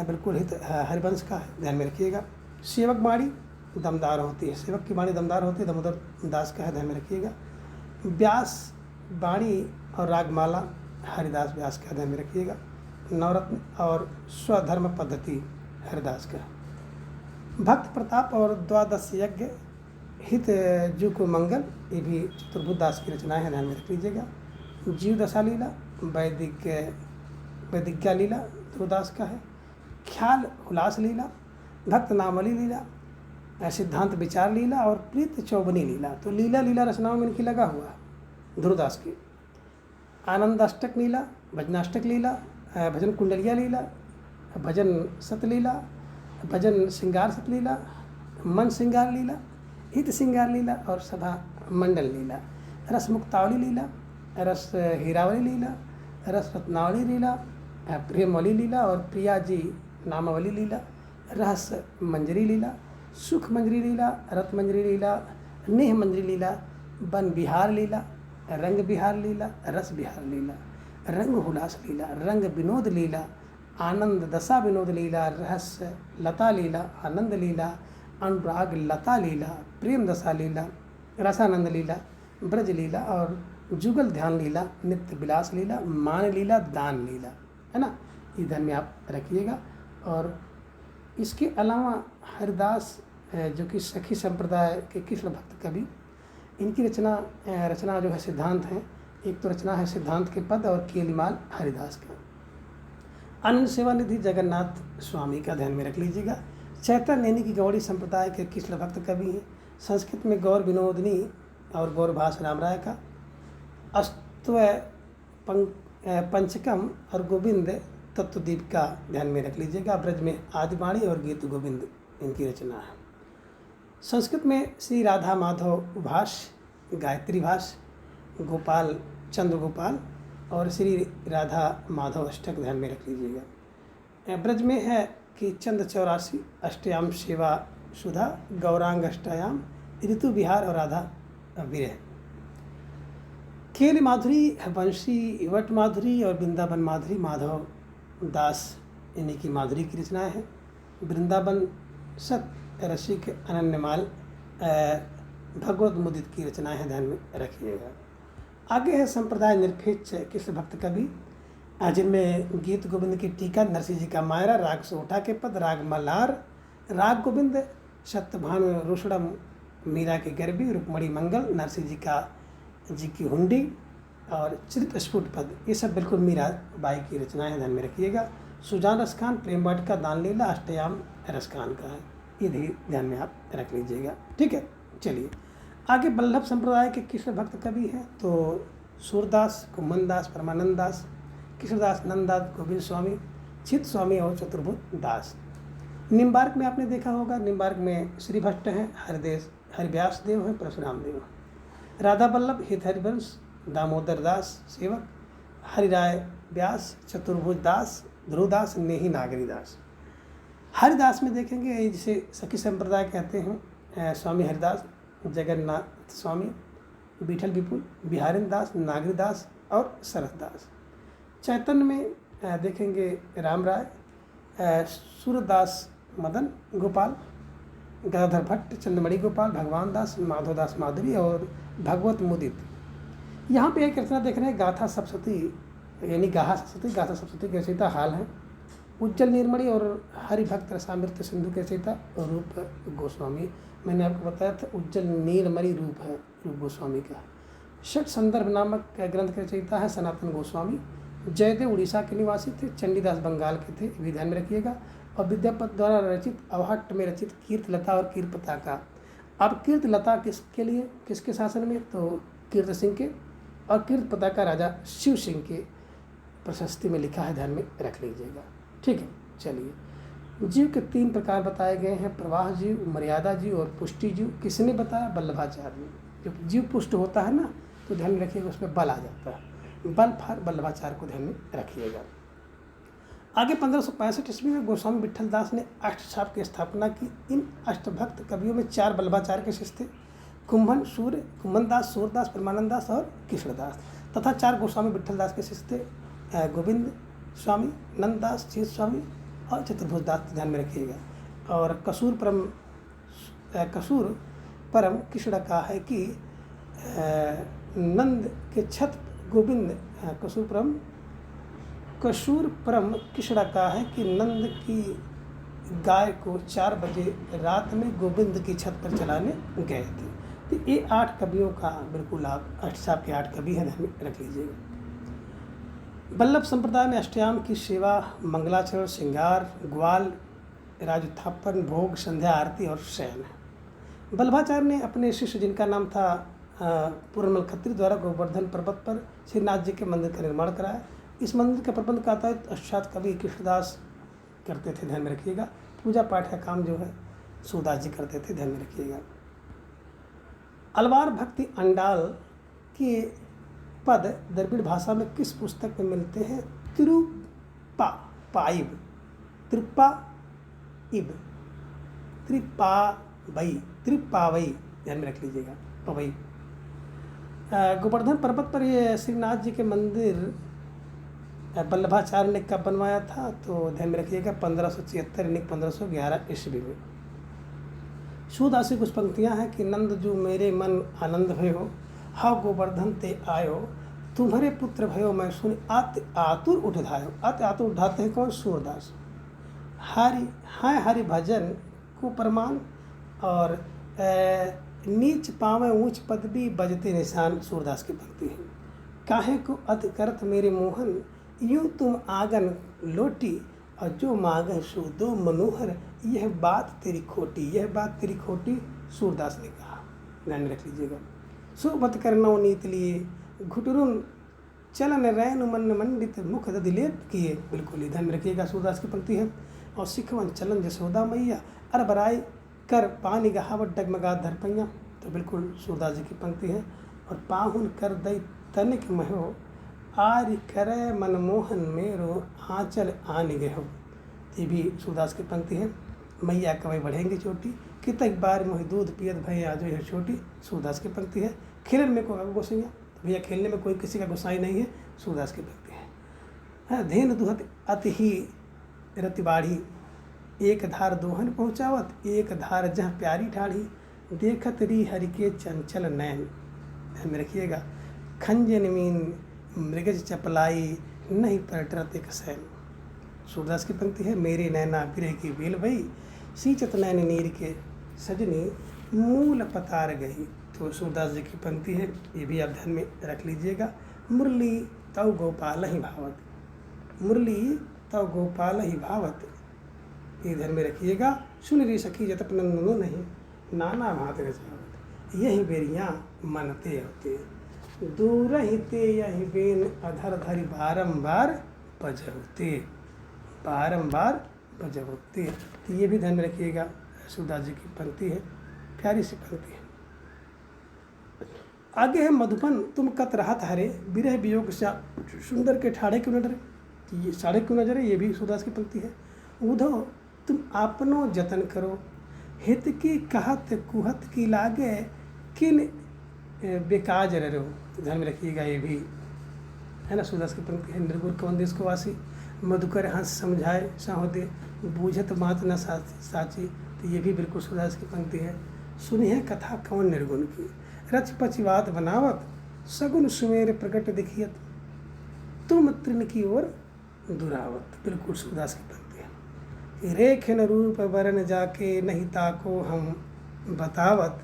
बिल्कुल हित हरिवंश का है, ध्यान में रखिएगा। सेवक बाणी दमदार होती है, सेवक की बाणी दमदार होती है, दामोदर दास का है, ध्यान में रखिएगा। व्यास बाणी और रागमाला हरिदास व्यास का, ध्यान में रखिएगा। नवरत्न और स्वधर्म पद्धति हरिदास का। भक्त प्रताप और द्वादश यज्ञ हित जू को मंगल, ये भी चतुर्भुजदास की रचनाएं हैं, ध्यान में रख लीजिएगा। जीव दशा लीला, वैदिज्ञा लीला ध्रुवदास का है। ख्याल हुलास लीला, भक्त नामली लीला, सिद्धांत विचार लीला और प्रीत चौबनी लीला, तो लीला लीला रचनाओं में इनकी लगा हुआ है ध्रुवदास की। आनंद अष्टक लीला, भजनाष्टक लीला, भजन कुंडलिया लीला, भजन सतलीला, भजन श्रृंगार सतलीला, मन श्रृंगार लीला, हित श्रृंगार लीला और सभा मंडल लीला। रस मुक्तावली लीला, रस हीरावली लीला, रस रत्नावली लीला, प्रेमवली लीला और प्रिया जी नामावली लीला। रहस मंजरी लीला, सुख मंजरी लीला, रत मंजरी लीला, नेह मंजरी लीला, वन बिहार लीला, रंग बिहार लीला, रस बिहार लीला, रंग हुलास लीला, रंग विनोद लीला, आनंद दशा विनोद लीला, रहस्य लता लीला, आनंद लीला, अनुराग लता लीला, प्रेम दशा लीला, रसानंद लीला, ब्रज लीला और जुगल ध्यान लीला, नित्य विलास लीला, मान लीला, दान लीला, है ना, ये ध्यान में आप रखिएगा। और इसके अलावा हरिदास जो कि सखी संप्रदाय के कृष्ण भक्त कवि, इनकी रचना जो है सिद्धांत हैं। एक तो रचना है सिद्धांत के पद और केलीमाल हरिदास का। अनंत सेवानिधि जगन्नाथ स्वामी का, ध्यान में रख लीजिएगा। चैतन्य यानी कि गौड़ी संप्रदाय के कृष्ण भक्त कवि हैं। संस्कृत में गौर विनोदनी और गौरभास राम राय का। अस्तव पंचकम और गोविंद तत्वदीप का, ध्यान में रख लीजिएगा। ब्रज में आदिवाणी और गीत गोविंद इनकी रचना है। संस्कृत में श्री राधा माधव भाष्य, गायत्री भाष्य, गोपाल चंद्र गोपाल और श्री राधा माधव अष्टक, ध्यान में रख लीजिएगा। ब्रज में है कि चंद 84, अष्टयाम सेवा सुधा, गौरांग अष्टयाम, ऋतु विहार और राधा विरह। केली माधुरी, वंशी वट माधुरी और वृंदावन माधुरी माधव दास इन्हीं की माधुरी की रचनाएं हैं। वृंदावन सत रसिक अनन्यमाल भगवत मुदित की रचनाएं हैं, ध्यान में रखिएगा। आगे है संप्रदाय निरपेक्ष कृष्ण भक्त कवि, जिनमें गीत गोविंद की टीका, नरसिंह जी का मायरा, राग सोठा के पद, राग मल्हार, राग गोविंद, सत्यभानु रुषड़म, मीरा के गरबी, रुक्मणी मंगल, नरसिंह जी की हुंडी और चित्त स्फुट पद, ये सब बिल्कुल मीरा बाई की रचनाएं, ध्यान में रखिएगा। सुजान रसखान, प्रेम वाटिका, दान लीला, अष्टयाम रसखान का है, ये भी ध्यान में आप रख लीजिएगा। ठीक है, चलिए आगे वल्लभ संप्रदाय के कृष्ण भक्त कवि हैं तो सूरदास, कुम्भन दास, परमानंद दास, कृष्णदास, नंददास, गोविंद स्वामी, चित स्वामी और चतुर्भुज दास। निम्बार्क में आपने देखा होगा, निम्बार्क में श्री भट्ट हैं, हरिव्यास देव हैं, परशुराम देव हैं। राधा वल्लभ, हित हरिवंश, दामोदर दास सेवक, हरिराय व्यास, चतुर्भुज दास, ध्रुवदास, नेही नागरी दास। हरिदास में देखेंगे जिसे सखी संप्रदाय कहते हैं, स्वामी हरिदास, जगन्नाथ स्वामी, विठल विपुल, बिहारिन दास, नागरी दास और शरद दास। चैतन्य में देखेंगे राम राय, सूरदास, मदन गोपाल, गदाधर भट्ट, चंद्रमणि गोपाल, भगवान दास, माधव दास माधुरी और भगवत मुदित। यहाँ पे एक रचना देख रहे हैं गाथा सप्तशती, यानी गाहा सप्तशती, गाथा सप्तशती की रचयिता हाल है उज्जवल निर्मणि और हरिभक्त रसामृत सिंधु के रचयिता रूप गोस्वामी। मैंने आपको बताया था उज्जवल नीलमणि रूप है रूप गोस्वामी का। षट संदर्भ नामक ग्रंथ के रचयिता है सनातन गोस्वामी। जयदेव उड़ीसा के निवासी थे, चंडीदास बंगाल के थे, भी ध्यान में रखिएगा। और विद्यापति द्वारा रचित अवहट्ट में रचित कीर्तलता और कीर्तपताका। अब कीर्तलता किसके लिए, किसके शासन में, तो कीर्त सिंह के, और कीर्तपताका राजा शिव सिंह के प्रशस्ति में लिखा है, ध्यान में रख लीजिएगा। ठीक है, चलिए। जीव के 3 प्रकार बताए गए हैं, प्रवाह जीव, मर्यादा जीव और पुष्टि जीव। किसने बताया, वल्लभाचार्य ने। जब जीव पुष्ट होता है ना तो ध्यान में रखिएगा उसमें बल आ जाता है, बल फर वल्लभाचार्य को ध्यान में रखिएगा। आगे 1565 ईस्वी में गोस्वामी विठल दास ने अष्टछाप की स्थापना की। इन अष्टभक्त कवियों में 4 वल्लभाचार्य के शिष्य थे, कुम्भन दास, सूरदास, परमानंद दास और कृष्णदास। तथा 4 गोस्वामी विठल दास के शिष्य थे, गोविंद स्वामी, नंददास, चित स्वामी और चतुर्भुज दास, ध्यान में रखिएगा। और कसूर परम कृष्ण का है कि नंद के छत गोविंद, कसूर परम कृष्ण का है कि नंद की गाय को 4 बजे रात में गोविंद की छत पर चलाने गए थे। तो ये 8 कवियों का बिल्कुल आप अष्टछाप के 8 कवि हैं, ध्यान में रख लीजिएगा। वल्लभ संप्रदाय में अष्टयाम की सेवा, मंगलाचरण, श्रृंगार, ग्वाल, राजोत्थापन, भोग, संध्या आरती और शयन है। वल्लभाचार्य ने अपने शिष्य जिनका नाम था पूर्णमल खत्री द्वारा गोवर्धन पर्वत पर श्रीनाथ जी के मंदिर का निर्माण कराया। इस मंदिर का प्रबंध का अष्टात कवि कृष्णदास करते थे, ध्यान में रखिएगा। पूजा पाठ का काम जो है सूरदास जी करते थे, ध्यान में रखिएगा। अलवार भक्ति अंडाल के पद द्रविड़ भाषा में किस पुस्तक में मिलते हैं, त्रिपावई, ध्यान में रख लीजिएगा, पवई। गोवर्धन पर्वत पर ये श्रीनाथ जी के मंदिर वल्लभाचार्य ने कब बनवाया था, तो ध्यान में रखिएगा 1576 यानी 1511 ईस्वी में। सूरदास की कुछ पंक्तियाँ हैं कि नंद जो मेरे मन आनंद भयो, हाउ गोवर्धन ते आयो, तुम्हारे पुत्र भयो मैं सुन अति आतुर उठायो। अति आतुर उठाते हैं कौन, सूरदास। हरि भजन को प्रमाण और नीच पावे ऊंच पदवी बजते निशान, सूरदास की पंक्ति है। काहे को अति करत मेरे मोहन, यूं तुम आंगन लोटी, और जो मांगे सो दो मनोहर, यह बात तेरी खोटी, यह बात तेरी खोटी, सूरदास ने कहा, ध्यान में रख लीजिएगा। सो मत करना नीत लिए, घुटरुन चलन रैन मन मंडित, मुख दिलेप किए, बिल्कुल ही ध्यान में रखिएगा, सूरदास की पंक्ति है। और सिखवन चलन जसोदा मैया, अर बराई कर पानी गहावत डगमगा धरपैया, तो बिल्कुल सूरदास जी की पंक्ति है। और पाहुन कर दई तनिक महो, आर्य करे मनमोहन मेरो, आंचल आन गहो, ये भी सूरदास की पंक्ति है। मैया कवई बढ़ेंगे चोटी, कितक बार मोहि दूध पियत भैया जो है छोटी, सूरदास की पंक्ति है। खेलन में कोई गोसैया, तो भैया खेलने में कोई किसी का गोसाई नहीं है, सूरदास की पंक्ति है। धेनु दुहत अति ही रति बाढ़ी, एक धार दोहन पहुँचावत, एक धार जह प्यारी ठाढ़ी, देखत री हरि के चंचल नैन, ध्यान में रखिएगा। खंजन मीन मृगज चपलाई, नहीं पलटरत एक सैन, सूरदास की पंक्ति है। मेरे नैना बिरह की बेल भई, सींचत नैन नीर के सजनी, मूल पतार गई, तो सूरदास जी की पंक्ति है, ये भी आप ध्यान में रख लीजिएगा। मुरली तव गोपाल ही भावत, मुरली तव गोपाल ही भावत, ये ध्यान में रखिएगा। सुन री सखी जतप नंदनो नहीं, नाना भात रचावत, यही बेरियाँ मनते होते, दूर ही ते यही बेन अधर धरि बारंबार बजौते, बारंबार बजौते। तो ये भी ध्यान में रखिएगा, सूरदास जी की पंक्ति है, प्यारी सी पंक्ति है। आगे है मधुपन तुम कत रहत हरे, विरह वियोग से सुंदर के ठाड़े क्यों न डरे। ये साढ़े क्यों न डरे, ये भी सूरदास की पंक्ति है। उधो तुम आपनो जतन करो, हित की कहत कुहत की लागे, किन बेकाज रहो। ध्यान में रखिएगा, ये भी है ना सूरदास की पंक्ति है। निर्गुण कौन देश को वासी, मधुकर हंस समझाए सहोदे, बूझत मात न साची। तो ये भी बिल्कुल सूरदास की पंक्ति है। सुनिए कथा कौन निर्गुण की, रच पचिवात बनावत, सगुन सुमेर प्रकट दिखियत, तुम तृण की ओर दुरावत। बिल्कुल सूरदास की पंक्ति है। रेखन रूप वरन जाके, नहीं ताको हम बतावत,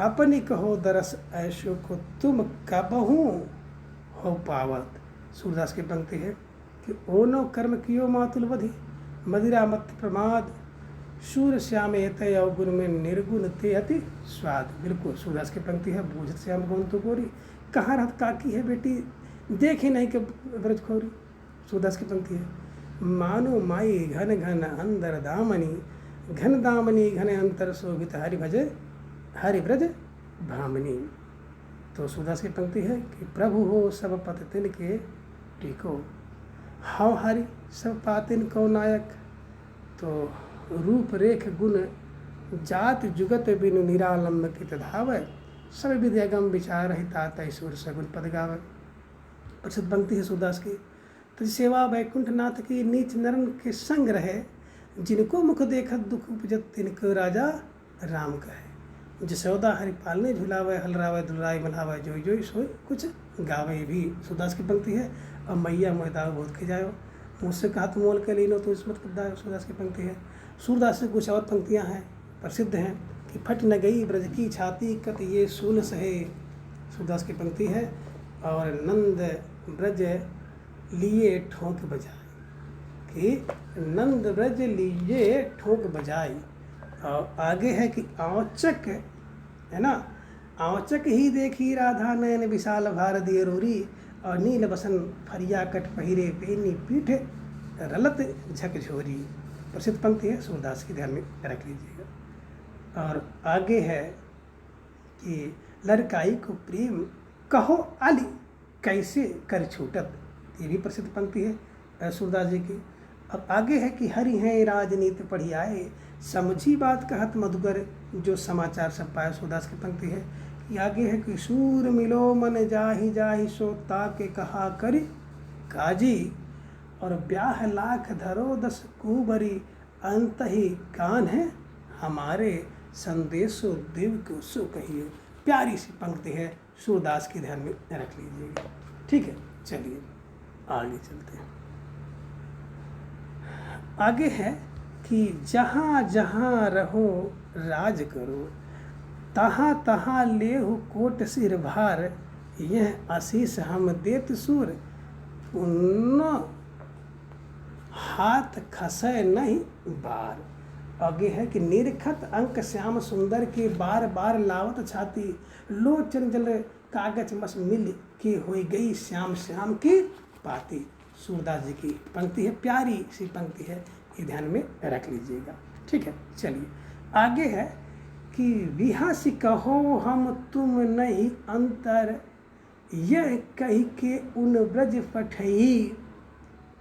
अपनी कहो दरस ऐशो को, तुम कबहू हो पावत। सूरदास की पंक्ति है कि ओनो कर्म कियो मातुल वधि, मदिरा मत प्रमाद, शूर श्याम एतय अवगुण में निर्गुण ते अति स्वाद। बिल्कुल सूरदास की पंक्ति है। बूझत श्याम गुण तो गोरी, कहाँ रहत काकी है बेटी, देखे नहीं के ब्रज खोरी। सूरदास की पंक्ति है। मानो माई घन घन अंदर दामनी, घन दामनी घन अंतर शोभित, हरि भजे हरि ब्रज भामनी। तो सूरदास की पंक्ति है कि प्रभु हो सब पत तिन के टीको, हाउ हरि सब पातिन को नायक। तो रूप रेख गुण जात जुगत बिनु निरालंब कित धावै, सब विद्यागम विचार हितात ईश्वर सगुन पद गावै। प्रसिद्ध पंक्ति है सूरदास की। तो सेवा वैकुंठ नाथ की, नीच नरन के संग रहे, जिनको मुख देखत दुख उपजत, तिनको राजा राम कहे। जसोदा हरि पालने झुलावे, हलरावे दुलराई बनावे, जोई जोई सोई कुछ गावे। भी सूरदास की पंक्ति है। अब मैया मोहताओ बहुत खिजायो, मुझसे कहा तुम मोल के लीनो तो इसमत कदायो। सूरदास की पंक्ति है। सूरदास से कुछ और पंक्तियाँ हैं, प्रसिद्ध हैं कि फट न गई ब्रज की छाती, कत ये सूल सहे। सूरदास की पंक्ति है। और नंद ब्रज लिए ठोंक बजाए, कि नंद ब्रज लिए ठोंक बजाई। और आगे है कि औचक, है ना, औचक ही देखी राधा नयन विशाल भार दिए रोरी, और नील बसन फरिया कट पहिरे, पेनी पीठ रलत झकझोरी। प्रसिद्ध पंक्ति है सूरदास की, ध्यान में रख लीजिएगा। और आगे है कि लड़काई को प्रेम कहो अली, कैसे कर छूटत। ये भी प्रसिद्ध पंक्ति है सूरदास जी की। अब आगे है कि हरि हैं राजनीति पढ़ी आए, समझी बात कहत मधुकर, जो समाचार सब पाए। सूरदास की पंक्ति है कि आगे है कि सूर मिलो मन जाहि जाहि, सो ताके कहा करी काजी, और ब्याह लाख धरो दस कुबरी, अंत ही कान है हमारे, संदेशो देव को सो कहिए। प्यारी सी पंक्ति है सूरदास की, ध्यान में रख लीजिएगा। ठीक है, चलिए आगे चलते हैं। आगे है कि जहाँ जहाँ रहो राज करो, तहाँ तहाँ लेहु कोट सिर भार, यह आशीष हम देत सूर, उन्नो हाथ खसै नहीं बार। आगे है कि निरखत अंक श्याम सुंदर के, बार बार लावत छाती, लोचन जल कागज मस मिल के, हो गई श्याम श्याम की पाती। सूरदास जी की पंक्ति है, प्यारी सी पंक्ति है, ये ध्यान में रख लीजिएगा। ठीक है, चलिए आगे है कि विहासी कहो हम तुम नहीं अंतर, यह कही के उन ब्रज पठई,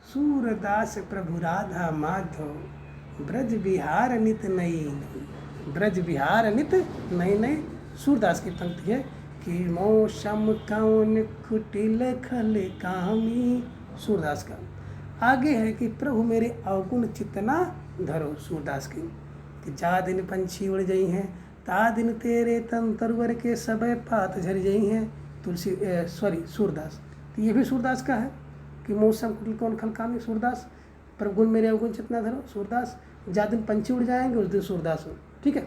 सूरदास प्रभु राधा माधव, ब्रज विहार नित नई नई। ब्रज विहार नित नई नई। सूरदास की पंक्ति है कि मौसम कौन कुटिल खल कामी। सूरदास का। आगे है कि प्रभु मेरे अवगुण चितना धरो। सूरदास की कि जा दिन पंछी उड़ गई हैं, ता दिन तेरे तन तरवर के सबे पात झर गई हैं। तुलसी सूरदास। तो ये भी सूरदास का है कि मौसम कुटिल कौन खल कामी। सूरदास। प्रभु गुण मेरे अवगुण चितना धरो। सूरदास। जा दिन पंछी उड़ जाएंगे उस दिन सूरदास हो। ठीक है।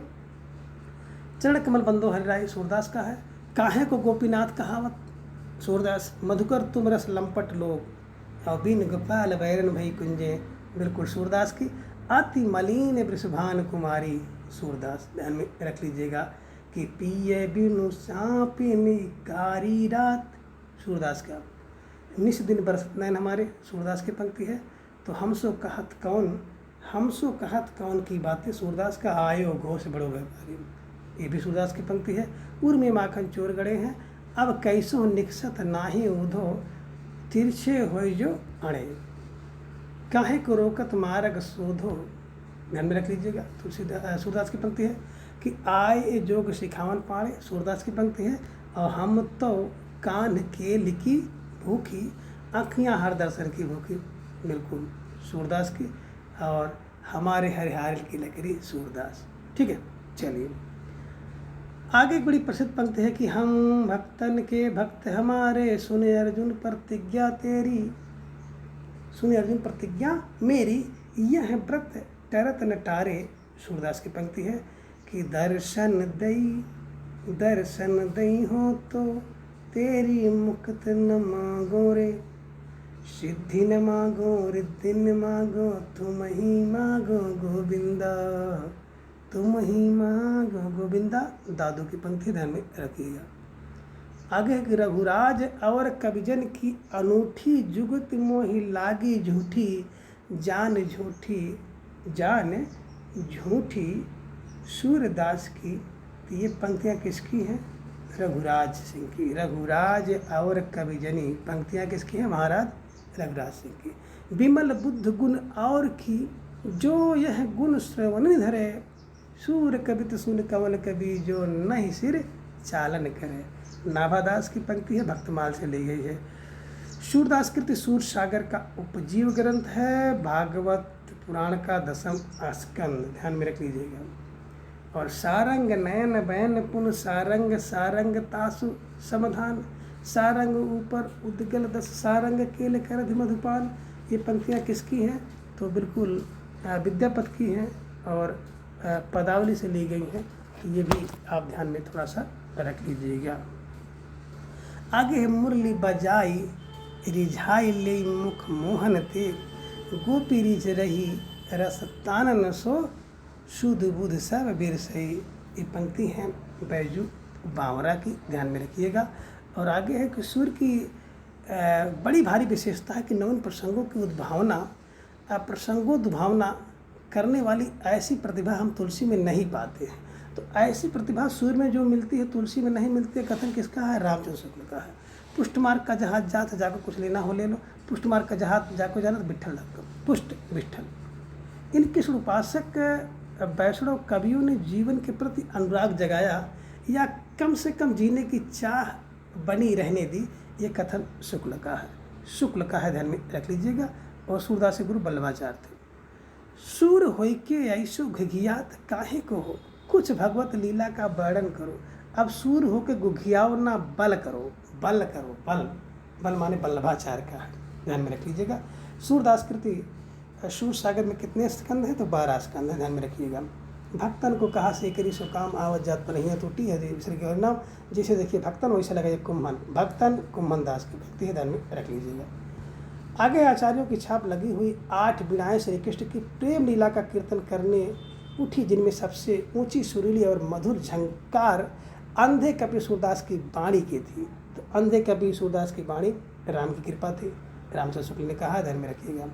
चरण कमल बंदो हरिराई। सूरदास का है। काहे को गोपीनाथ कहावत। सूरदास। मधुकर तुम रस लंपट लोग, और बिन गोपाल बैरन भई कुंजे। बिल्कुल सूरदास की। अति मलिन वृषभान कुमारी। सूरदास। ध्यान में रख लीजिएगा कि पिए बिनु सापिनी कारी रात। सूरदास का निस दिन बरसत नैन हमारे, सूरदास की पंक्ति है। तो हमसो कहत कौन की बातें, सूरदास का आयो घोष बड़ो व्यापारी, ये भी सूरदास की पंक्ति है। उर में माखन चोर गड़े हैं, अब कैसो निकसत नाही उधो, तिरछे हो जो अड़े, काहे को रोकत मार्ग शोधो। ध्यान में रख लीजिएगा, सूरदास की पंक्ति है कि आए जोग सिखावन पाड़े, सूरदास की पंक्ति है। और हम तो कान के लिखी भूखी, आँखियाँ हर दर्शन की भूखी, बिल्कुल सूरदास की। और हमारे हरिहार की लकड़ी सूरदास। ठीक है, चलिए आगे एक बड़ी प्रसिद्ध पंक्ति है कि हम भक्तन के भक्त हमारे, सुने अर्जुन प्रतिज्ञा तेरी, सुने अर्जुन प्रतिज्ञा मेरी, यह व्रत टरत न टारे। सूरदास की पंक्ति है कि दर्शन दई हो तो तेरी मुक्त न मांगो रे, सिद्धि न मांगो रिद्धि न मांगो, तुम ही मांगो गोविंदा, तुम ही मांगो गोविंदा। दादू की पंक्ति ध्यान में रखिएगा। आगे रघुराज और कविजन की अनूठी, जुगत मोहि लागी झूठी, जान झूठी सूरदास की। तो ये पंक्तियाँ किसकी हैं? रघुराज सिंह की। रघुराज और कविजनी पंक्तियाँ किसकी हैं? महाराज रघुराज सिंह की। विमल बुद्ध गुण और की, जो यह गुण श्रवण धरे, सूर कवित सुन कवल कवि, जो नहीं सिर चालन करे। नाभादास की पंक्ति है, भक्तमाल से ली गई है। सूरदास कृति सूर सागर का उपजीव ग्रंथ है, भागवत पुराण का 10वां स्कंद, ध्यान में रख लीजिएगा। और सारंग नयन बैन पुन सारंग, सारंग तासु समाधान, सारंग ऊपर उद्गल 10 सारंग केल कर मधुपान। ये पंक्तियाँ किसकी हैं? तो बिल्कुल विद्यापति की हैं और पदावली से ली गई हैं। ये भी आप ध्यान में थोड़ा सा रख लीजिएगा। आगे है मुरली बजाई रिझाई ले मुख मोहन ते, गोपी रिझ रही रस तानन सो, शुद्ध बुध सब बिरसई। ये पंक्ति है बैजू बावरा की, ध्यान में रखिएगा। और आगे है कि सुर की बड़ी भारी विशेषता है कि नवीन प्रसंगों की उद्भावना, प्रसंगोद्भावना करने वाली ऐसी प्रतिभा हम तुलसी में नहीं पाते हैं। तो ऐसी प्रतिभा सुर में जो मिलती है तुलसी में नहीं मिलती है। कथन किसका है? रामचंद्र शुक्ल का है। पुष्ट मार्ग का जहाज जात जाकर कुछ लेना हो ले लो, पुष्ट मार्ग का जहाज जाको जाना तो विट्ठल लगता, पुष्ट विट्ठल। इन कृष्ण उपासक वैष्णव कवियों ने जीवन के प्रति अनुराग जगाया या कम से कम जीने की चाह बनी रहने दी। ये कथन शुक्ल का है, शुक्ल का है, ध्यान में रख लीजिएगा। और सूरदास के गुरु बल्लभाचार्य थे। सूर होई के ऐसो घिघियात काहे को हो, कुछ भगवत लीला का वर्णन करो। अब सूर हो के गुघियाओ ना, बल करो, बल करो, बल बल माने बल्लभाचार्य का है, ध्यान में रख लीजिएगा। सूरदास कृति सूर सागर में कितने स्कंद हैं? तो 12 स्कंद हैं, ध्यान में रखिएगा। भक्तन को कहा से करी सो काम, आवत जात पर नहीं टूटी है विसर के नाम। जैसे देखिए भक्तन वैसे लगा कुम्भन, भक्तन कुम्भन दास की भक्ति है, ध्यान में रख लीजिएगा। आगे आचार्यों की छाप लगी हुई 8 वीणाएं श्री कृष्ण की प्रेम लीला का कीर्तन करने उठी, जिनमें सबसे ऊंची सुरीली और मधुर झंकार अंधे कवि सूरदास की वाणी की थी। तो अंधे कवि सूरदास की वाणी राम की कृपा थी, रामचंद्र शुक्ल ने कहा, ध्यान में रखिएगा।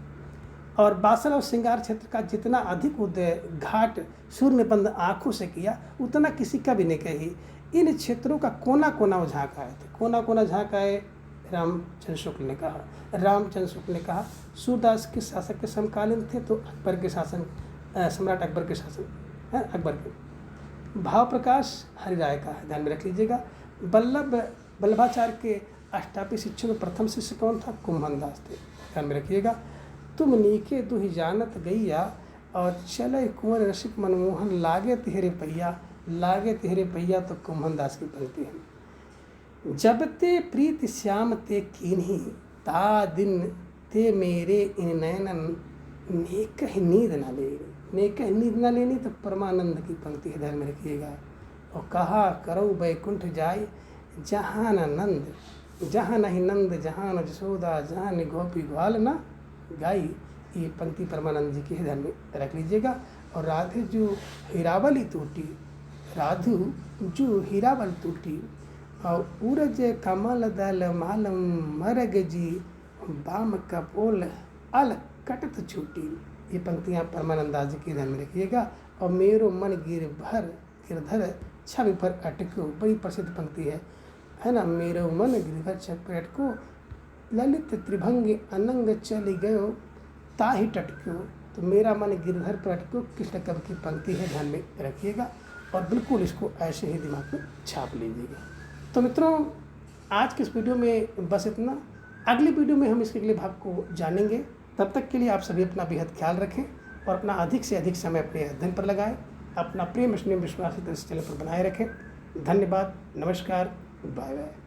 और बासल और श्रृंगार क्षेत्र का जितना अधिक उदय घाट सूर्य ने बंद आँखों से किया, उतना किसी कवि ने कही। इन क्षेत्रों का कोना कोना वो झाँक आए थे, कोना कोना झाँक आए, रामचंद्र शुक्ल ने कहा। रामचंद्र शुक्ल ने कहा सूरदास के शासक के समकालीन थे, तो अकबर के शासन, सम्राट अकबर के शासन, अकबर के। भाव प्रकाश हरिराय का है, ध्यान में रख लीजिएगा। बल्लभाचार्य के अष्टापी शिष्यों में प्रथम शिष्य कौन था? कुम्भन दास थे, ध्यान में रखिएगा। तुम नीके दुहि जानत गैया, और चले कुंवर रसिक मनमोहन, लागे तिहरे पहिया, लागे तिहरे पहिया। तो कुम्भन दास की पंक्ति है। जब ते प्रीत श्याम ते कीन्ही, ता दिन ते मेरे इन नयनन, नेक नींद न ले, नेक नींद न लेनी। तो परमानंद की पंक्ति है, ध्यान में रखिएगा। और कहा करो बैकुंठ जाय, जहाँ न नंद, जहाँ नहीं नंद, जहाँ न जसोदा, जहाँ न गोपी ग्वाल न गाई। ये पंक्ति परमानंद जी की है, ध्यान में रख लीजिएगा। और राधे जो हीरावली टूटी, राधु जो हीरावल टूटी, और उरज कमल दल मालम मरग जी, बाम कपोल अल कटत छूटी। ये पंक्तियाँ परमानंद दास जी की ध्यान में रखिएगा। और मेरो मन गिरधर छवि पर अटको, बड़ी प्रसिद्ध पंक्ति है ना। मेरो मन गिरधर छवि पर अटको, ललित त्रिभंग अनंग चली गयो ताहि टटको। तो मेरा मन गिरधर पर अटको कृष्ण कवि की पंक्ति है, ध्यान में रखिएगा और बिल्कुल इसको ऐसे ही दिमाग में छाप लीजिएगा। तो मित्रों, आज के इस वीडियो में बस इतना। अगली वीडियो में हम इसके अगले भाग को जानेंगे। तब तक के लिए आप सभी अपना बेहद ख्याल रखें और अपना अधिक से अधिक समय अपने अध्ययन पर लगाएं। अपना प्रेम स्नेह विश्वास इस चैनल पर बनाए रखें। धन्यवाद, नमस्कार, बाय बाय।